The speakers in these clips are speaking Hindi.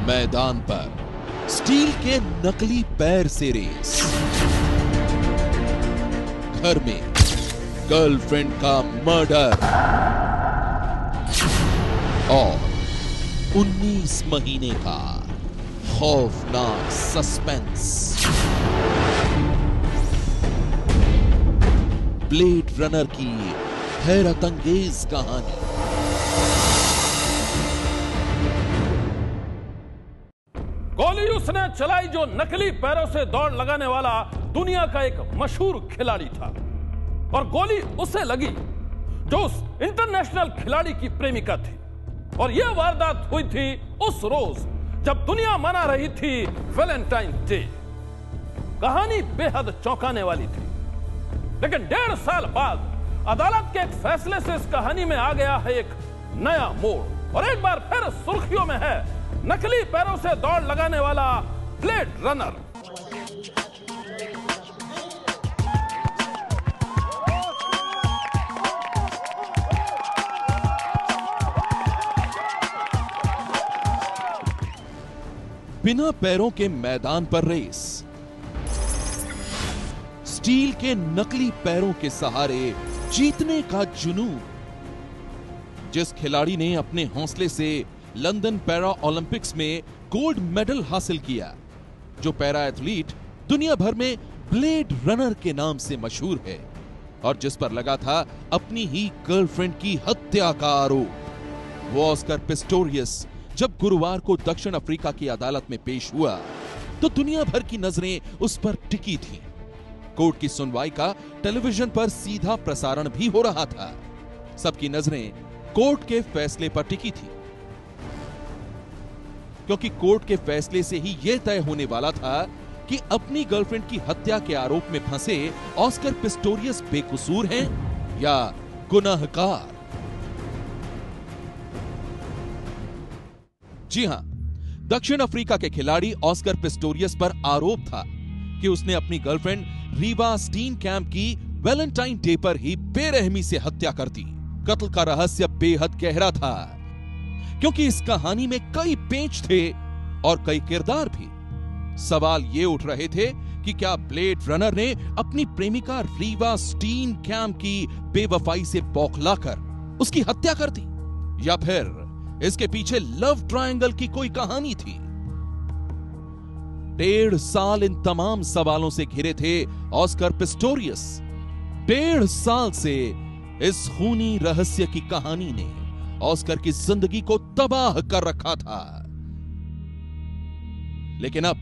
मैदान पर स्टील के नकली पैर से रेस, घर में गर्लफ्रेंड का मर्डर और 19 महीने का खौफनाक सस्पेंस। ब्लेड रनर की हैरत अंगेज कहानी। गोली उसने चलाई जो नकली पैरों से दौड़ लगाने वाला दुनिया का एक मशहूर खिलाड़ी था, और गोली उसे लगी जो उस इंटरनेशनल खिलाड़ी की प्रेमिका थी। और यह वारदात हुई थी उस रोज जब दुनिया मना रही थी वैलेंटाइन डे। कहानी बेहद चौंकाने वाली थी, लेकिन 1.5 साल बाद अदालत के एक फैसले से इस कहानी में आ गया है एक नया मोड़, और एक बार फिर सुर्खियों में है नकली पैरों से दौड़ लगाने वाला ब्लेड रनर। बिना पैरों के मैदान पर रेस, स्टील के नकली पैरों के सहारे जीतने का जुनून। जिस खिलाड़ी ने अपने हौसले से लंदन पैरा ओलंपिक्स में गोल्ड मेडल हासिल किया, जो पैरा एथलीट दुनिया भर में ब्लेड रनर के नाम से मशहूर है, और जिस पर लगा था अपनी ही गर्लफ्रेंड की हत्या का आरोप, वो ऑस्कर पिस्टोरियस जब गुरुवार को दक्षिण अफ्रीका की अदालत में पेश हुआ तो दुनिया भर की नजरें उस पर टिकी थीं। कोर्ट की सुनवाई का टेलीविजन पर सीधा प्रसारण भी हो रहा था। सबकी नजरें कोर्ट के फैसले पर टिकी थी, क्योंकि कोर्ट के फैसले से ही यह तय होने वाला था कि अपनी गर्लफ्रेंड की हत्या के आरोप में फंसे ऑस्कर पिस्टोरियस बेकसूर हैं या गुनाहगार। जी हां, दक्षिण अफ्रीका के खिलाड़ी ऑस्कर पिस्टोरियस पर आरोप था कि उसने अपनी गर्लफ्रेंड रीवा स्टीनकैम्प की वैलेंटाइन डे पर ही बेरहमी से हत्या कर दी। कत्ल का रहस्य बेहद गहरा था, क्योंकि इस कहानी में कई पेंच थे और कई किरदार भी। सवाल ये उठ रहे थे कि क्या ब्लेड रनर ने अपनी प्रेमिका रीवा स्टीनकैम्प की बेवफाई से बौखलाकर उसकी हत्या कर दी, या फिर इसके पीछे लव ट्रायंगल की कोई कहानी थी। 1.5 साल इन तमाम सवालों से घिरे थे ऑस्कर पिस्टोरियस। 1.5 साल से इस खूनी रहस्य की कहानी ने ऑस्कर की जिंदगी को तबाह कर रखा था। लेकिन अब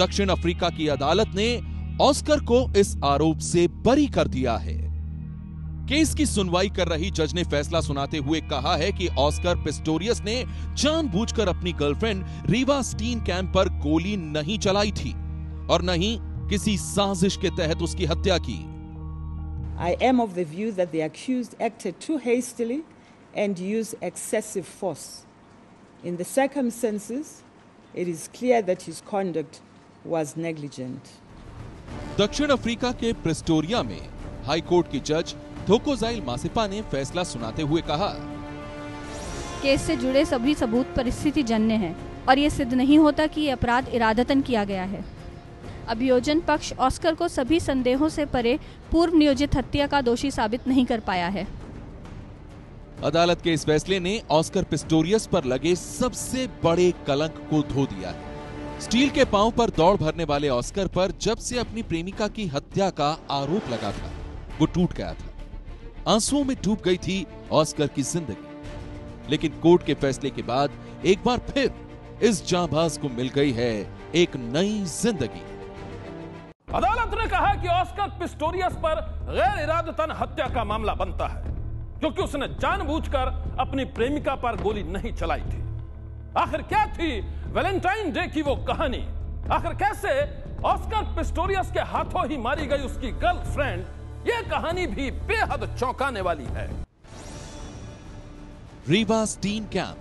दक्षिण अफ्रीका की अदालत ने ऑस्कर को इस आरोप से बरी कर दिया है। केस की सुनवाई कर रही जज ने फैसला सुनाते हुए कहा है कि ऑस्कर पिस्टोरियस ने जानबूझकर अपनी गर्लफ्रेंड रीवा स्टीनकैम्प पर गोली नहीं चलाई थी और न ही किसी साजिश के तहत उसकी हत्या की। I am of the view that the accused acted too hastily and used excessive force. In the circumstances, it is clear that his conduct was negligent. दक्षिण अफ्रीका के प्रिस्टोरिया में हाई कोर्ट की जज थोकोजाइल मासिपा ने फैसला सुनाते हुए कहा, केस से जुड़े सभी सबूत परिस्थिति जन्य हैं और ये सिद्ध नहीं होता कि ये अपराध इरादतन किया गया है। अभियोजन पक्ष ऑस्कर को सभी संदेहों से परे पूर्व नियोजित हत्या का दोषी साबित नहीं कर पाया है। अदालत के इस फैसले ने ऑस्कर पिस्टोरियस पर लगे सबसे बड़े कलंक को धो दिया है। स्टील के पांव पर दौड़ भरने वाले ऑस्कर पर जब से अपनी प्रेमिका की हत्या का आरोप लगा था, वो टूट गया था। आंसुओं में डूब गई थी ऑस्कर की जिंदगी। लेकिन कोर्ट के फैसले के बाद एक बार फिर इस जांबाज को मिल गई है एक नई जिंदगी। अदालत ने कहा कि ऑस्कर पिस्टोरियस पर गैर इरादतन हत्या का मामला बनता है, क्योंकि उसने जानबूझकर अपनी प्रेमिका पर गोली नहीं चलाई थी। आखिर क्या थी वैलेंटाइन डे की वो कहानी? आखिर कैसे ऑस्कर पिस्टोरियस के हाथों ही मारी गई उसकी गर्लफ्रेंड? यह कहानी भी बेहद चौंकाने वाली है। रीवा स्टीनकैम्प,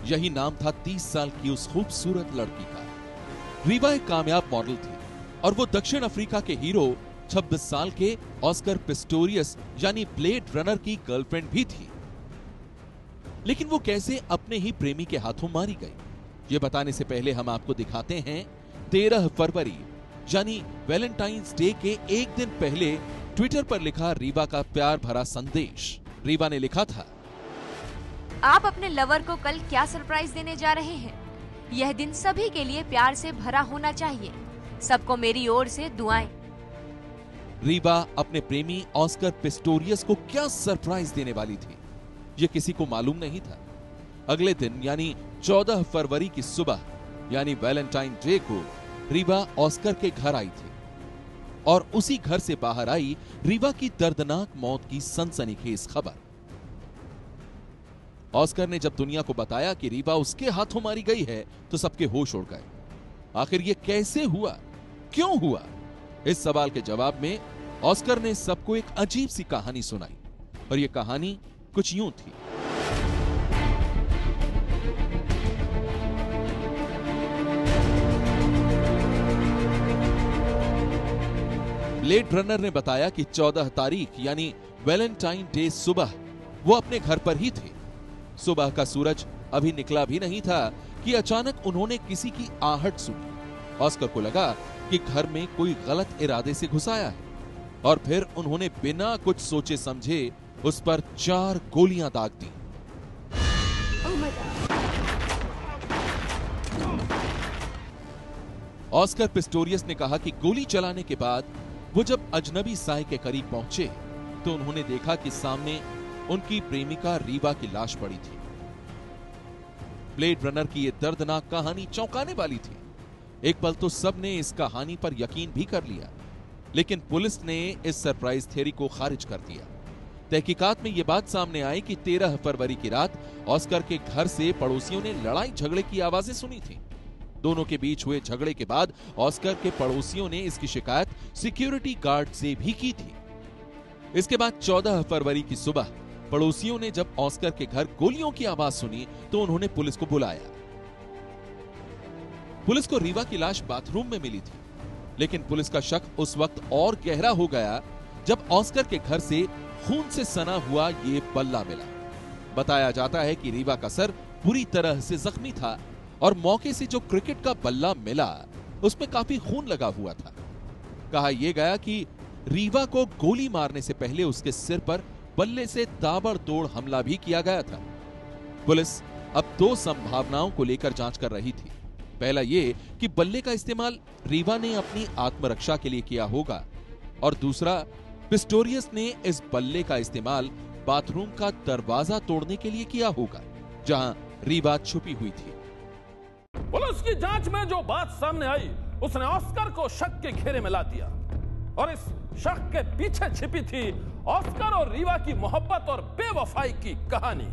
यही नाम था 30 साल की उस खूबसूरत लड़की का। रीवा एक कामयाब मॉडल थी और वो दक्षिण अफ्रीका के हीरो 26 साल के ऑस्कर पिस्टोरियस यानी ब्लेड रनर की गर्लफ्रेंड भी थी। लेकिन वो कैसे अपने ही प्रेमी के हाथों मारी गई, ये बताने से पहले हम आपको दिखाते हैं 13 फरवरी यानी वैलेंटाइंस डे के एक दिन पहले ट्विटर पर लिखा रीवा का प्यार भरा संदेश। रीवा ने लिखा था, आप अपने लवर को कल क्या सरप्राइज देने जा रहे हैं? यह दिन सभी के लिए प्यार से भरा होना चाहिए। सबको मेरी ओर से दुआएं। रीवा अपने प्रेमी ऑस्कर पिस्टोरियस को क्या सरप्राइज देने वाली थी, ये किसी को मालूम नहीं था। अगले दिन यानी 14 फरवरी की सुबह यानी वैलेंटाइन डे को रीवा ऑस्कर के घर आई थी और उसी घर से बाहर आई रीवा की दर्दनाक मौत की सनसनीखेज खबर। ऑस्कर ने जब दुनिया को बताया कि रीवा उसके हाथों मारी गई है तो सबके होश उड़ गए। आखिर ये कैसे हुआ, क्यों हुआ? इस सवाल के जवाब में ऑस्कर ने सबको एक अजीब सी कहानी सुनाई और ये कहानी कुछ यूं थी। ब्लेड रनर ने बताया कि 14 तारीख यानी वैलेंटाइन डे सुबह वो अपने घर पर ही थे। सुबह का सूरज अभी निकला भी नहीं था कि अचानक उन्होंने किसी की आहट सुनी। ऑस्कर को लगा कि घर में कोई गलत इरादे से घुस आया है और फिर उन्होंने बिना कुछ सोचे समझे उस पर 4 गोलियां दाग दी। ऑस्कर पिस्टोरियस ने कहा कि गोली चलाने के बाद वो जब अजनबी साय के करीब पहुंचे तो उन्होंने देखा कि सामने उनकी प्रेमिका रीवा की लाश पड़ी थी। ब्लेड रनर की यह दर्दनाक कहानी चौंकाने वाली थी। एक पल तो सबने इस कहानी पर यकीन भी कर लिया, लेकिन पुलिस ने इस सरप्राइज थ्योरी को खारिज कर दिया। तहकीकात में यह बात सामने आई कि 13 फरवरी की रात ऑस्कर के घर से पड़ोसियों ने लड़ाई झगड़े की आवाजें सुनी थी। दोनों के बीच हुए झगड़े के बाद ऑस्कर के पड़ोसियों ने इसकी शिकायत सिक्योरिटी गार्ड से भी की थी। इसके बाद 14 फरवरी की सुबह पड़ोसियों ने जब ऑस्कर के घर गोलियों की आवाज सुनी तो उन्होंने पुलिस को बुलाया। पुलिस को रीवा की लाश बाथरूम में मिली थी, लेकिन पुलिस का शक उस वक्त और गहरा हो गया जब ऑस्कर के घर से खून से सना हुआ ये बल्ला मिला। बताया जाता है कि रीवा का सर बुरी तरह से जख्मी था और मौके से जो क्रिकेट का बल्ला मिला उसमें काफी खून लगा हुआ था। कहा यह गया कि रीवा को गोली मारने से पहले उसके सिर पर बल्ले से ताबड़तोड़ हमला भी किया गया था। पुलिस अब 2 संभावनाओं को लेकर जांच कर रही थी। पहला यह कि बल्ले का इस्तेमाल रीवा ने अपनी आत्मरक्षा के लिए किया होगा और दूसरा पिस्टोरियस ने इस बल्ले का इस्तेमाल बाथरूम का दरवाजा तोड़ने के लिए किया होगा जहां रीवा छुपी हुई थी। पुलिस की जांच में जो बात सामने आई उसने ऑस्कर को शक के घेरे में ला दिया और इस शक के पीछे छिपी थी ऑस्कर और रीवा की मोहब्बत और बेवफाई की कहानी।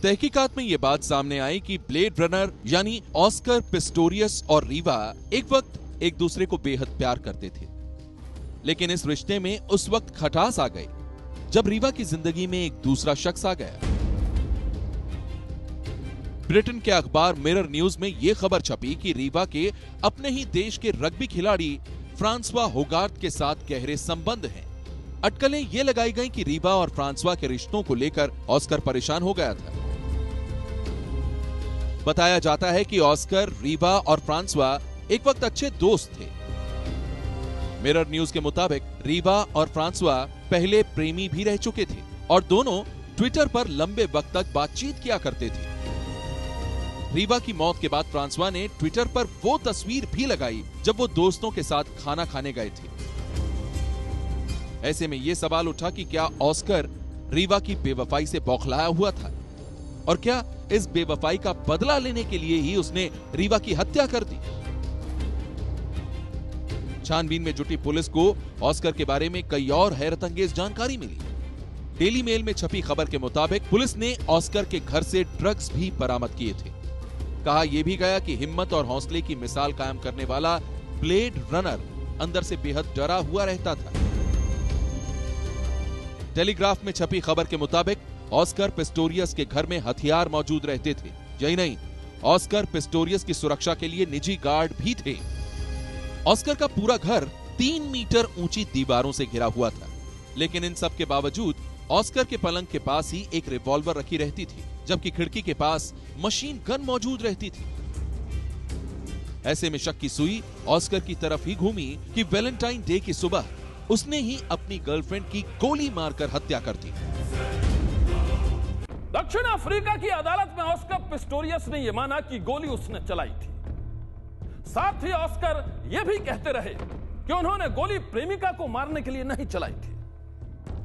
तहकीकात में यह बात सामने आई कि ब्लेड रनर यानी ऑस्कर पिस्टोरियस और रीवा एक वक्त एक दूसरे को बेहद प्यार करते थे, लेकिन इस रिश्ते में उस वक्त खटास आ गई जब रीवा की जिंदगी में एक दूसरा शख्स आ गया। ब्रिटेन के अखबार मिरर न्यूज में यह खबर छपी कि रीवा के अपने ही देश के रग्बी खिलाड़ी फ्रांसवा होगार्थ के साथ गहरे संबंध हैं। अटकलें ये लगाई गईं कि रीवा और फ्रांसवा के रिश्तों को लेकर ऑस्कर परेशान हो गया था। बताया जाता है कि ऑस्कर, रीवा और फ्रांसवा एक वक्त अच्छे दोस्त थे। मिरर न्यूज के मुताबिक रीवा और फ्रांसवा पहले प्रेमी भी रह चुके थे और दोनों ट्विटर पर लंबे वक्त तक बातचीत किया करते थे। रीवा की मौत के बाद फ्रांसवा ने ट्विटर पर वो तस्वीर भी लगाई जब वो दोस्तों के साथ खाना खाने गए थे। ऐसे में यह सवाल उठा कि क्या ऑस्कर रीवा की बेवफाई से बौखलाया हुआ था और क्या इस बेवफाई का बदला लेने के लिए ही उसने रीवा की हत्या कर दी। छानबीन में जुटी पुलिस को ऑस्कर के बारे में कई और हैरतअंगेज जानकारी मिली। डेली मेल में छपी खबर के मुताबिक पुलिस ने ऑस्कर के घर से ड्रग्स भी बरामद किए थे। कहा यह भी गया कि हिम्मत और हौसले की मिसाल कायम करने वाला ब्लेड रनर अंदर से बेहद डरा हुआ रहता था। टेलीग्राफ में छपी खबर के मुताबिक ऑस्कर पिस्टोरियस के घर में हथियार मौजूद रहते थे। यही नहीं, ऑस्कर पिस्टोरियस की सुरक्षा के लिए निजी गार्ड भी थे। ऑस्कर का पूरा घर 3 मीटर ऊंची दीवारों से घिरा हुआ था, लेकिन इन सब के बावजूद ऑस्कर के पलंग के पास ही एक रिवॉल्वर रखी रहती थी, जबकि खिड़की के पास मशीन गन मौजूद रहती थी। ऐसे में शक की सुई ऑस्कर की तरफ ही घूमी कि वैलेंटाइन डे की सुबह उसने ही अपनी गर्लफ्रेंड की गोली मारकर हत्या कर दी। दक्षिण अफ्रीका की अदालत में ऑस्कर पिस्टोरियस ने यह माना कि गोली उसने चलाई थी। साथ ही ऑस्कर यह भी कहते रहे कि उन्होंने गोली प्रेमिका को मारने के लिए नहीं चलाई थी।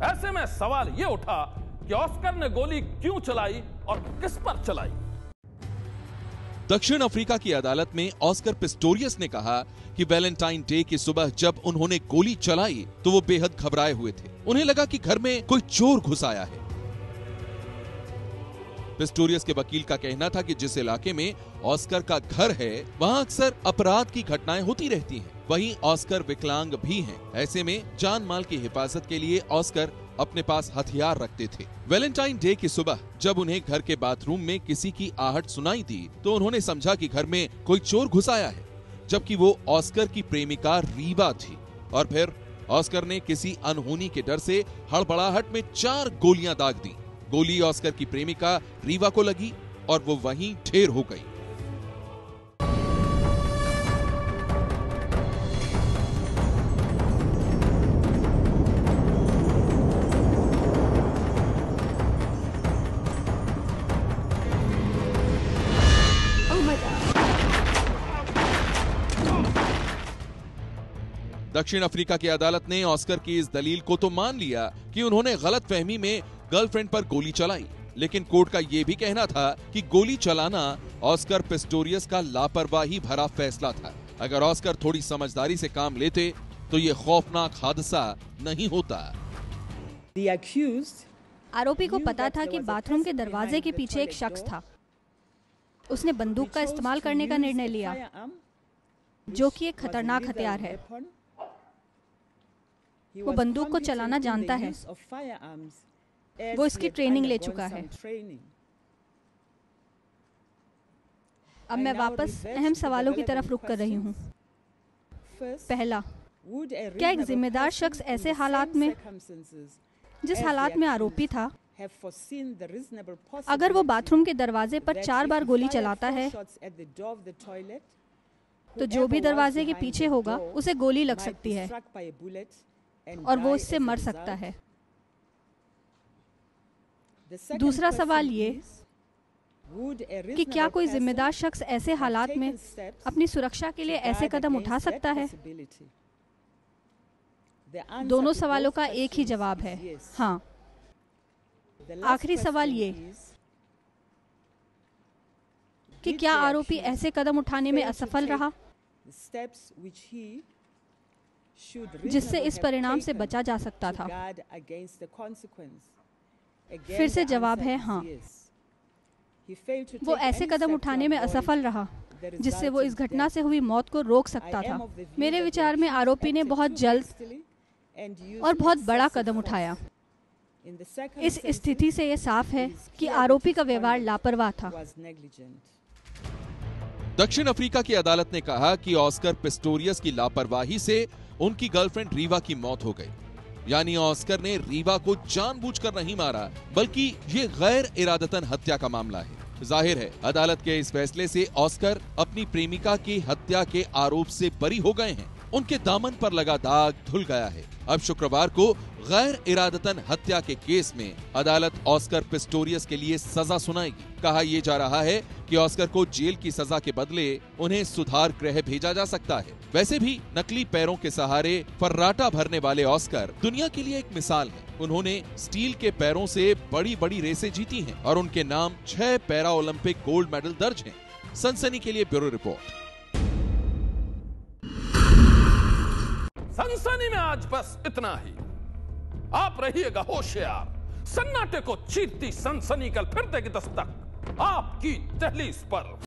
ऐसे में सवाल यह उठा कि ऑस्कर ने गोली क्यों चलाई और किस पर चलाई। दक्षिण अफ्रीका की अदालत में ऑस्कर पिस्टोरियस ने कहा कि वैलेंटाइन डे की सुबह जब उन्होंने गोली चलाई तो वो बेहद घबराए हुए थे। उन्हें लगा कि घर में कोई चोर घुस आया है। पिस्टोरियस के वकील का कहना था कि जिस इलाके में ऑस्कर का घर है वहां अक्सर अपराध की घटनाएं होती रहती हैं। वहीं ऑस्कर विकलांग भी हैं। ऐसे में जान माल की हिफाजत के लिए ऑस्कर अपने पास हथियार रखते थे। वैलेंटाइन डे की सुबह जब उन्हें घर के बाथरूम में किसी की आहट सुनाई दी तो उन्होंने समझा कि घर में कोई चोर घुस आया है, जबकि वो ऑस्कर की प्रेमिका रीवा थी। और फिर ऑस्कर ने किसी अनहोनी के डर से हड़बड़ाहट में 4 गोलियां दाग दी। गोली ऑस्कर की प्रेमिका रीवा को लगी और वो वहीं ढेर हो गई। दक्षिण अफ्रीका की अदालत ने ऑस्कर की इस दलील को तो मान लिया कि उन्होंने गलतफहमी में गर्लफ्रेंड पर गोली चलाई, लेकिन कोर्ट का यह भी कहना था कि गोली चलाना ऑस्कर पिस्टोरियस का लापरवाही भरा फैसला था। अगर ऑस्कर थोड़ी समझदारी से काम लेते तो ये खौफनाक हादसा नहीं होता। आरोपी को पता था कि बाथरूम के दरवाजे के पीछे एक शख्स था। उसने बंदूक का इस्तेमाल करने का निर्णय लिया, जो कि एक खतरनाक हथियार है। वो बंदूक को चलाना जानता है। वो इसकी ट्रेनिंग ले चुका है। अब मैं वापस अहम सवालों की तरफ रुख कर रही हूँ। पहला, क्या एक जिम्मेदार शख्स ऐसे हालात में, जिस हालात में आरोपी था, अगर वो बाथरूम के दरवाजे पर 4 बार गोली चलाता है तो जो भी दरवाजे के पीछे होगा उसे गोली लग सकती है और वो इससे मर सकता है। दूसरा सवाल ये कि क्या कोई जिम्मेदार शख्स ऐसे हालात में अपनी सुरक्षा के लिए ऐसे कदम उठा सकता है? दोनों सवालों का एक ही जवाब है, हाँ। आखिरी सवाल ये कि क्या आरोपी ऐसे कदम उठाने में असफल रहा जिससे इस परिणाम से बचा जा सकता था? फिर से जवाब है हाँ। वो ऐसे कदम उठाने में असफल रहा जिससे वो इस घटना से हुई मौत को रोक सकता था। मेरे विचार में आरोपी ने बहुत जल्द और बहुत बड़ा कदम उठाया। इस स्थिति से ये साफ है कि आरोपी का व्यवहार लापरवाह था। दक्षिण अफ्रीका की अदालत ने कहा कि ऑस्कर पिस्टोरियस की लापरवाही से उनकी गर्लफ्रेंड रीवा की मौत हो गई। यानी ऑस्कर ने रीवा को जानबूझकर नहीं मारा, बल्कि ये गैर इरादतन हत्या का मामला है। जाहिर है अदालत के इस फैसले से ऑस्कर अपनी प्रेमिका की हत्या के आरोप से बरी हो गए हैं। उनके दामन पर लगा दाग धुल गया है। अब शुक्रवार को गैर इरादतन हत्या के केस में अदालत ऑस्कर पिस्टोरियस के लिए सजा सुनाएगी। कहा यह जा रहा है कि ऑस्कर को जेल की सजा के बदले उन्हें सुधार गृह भेजा जा सकता है। वैसे भी नकली पैरों के सहारे फर्राटा भरने वाले ऑस्कर दुनिया के लिए एक मिसाल है। उन्होंने स्टील के पैरों से बड़ी बड़ी रेसें जीती हैं और उनके नाम 6 पैरा ओलंपिक गोल्ड मेडल दर्ज हैं। सनसनी के लिए ब्यूरो रिपोर्ट। सनसनी में आज बस इतना ही। आप रहिएगा होशियार। सन्नाटे को चीरती सनसनी कल फिर देगी दस्तक आपकी दहलीज पर।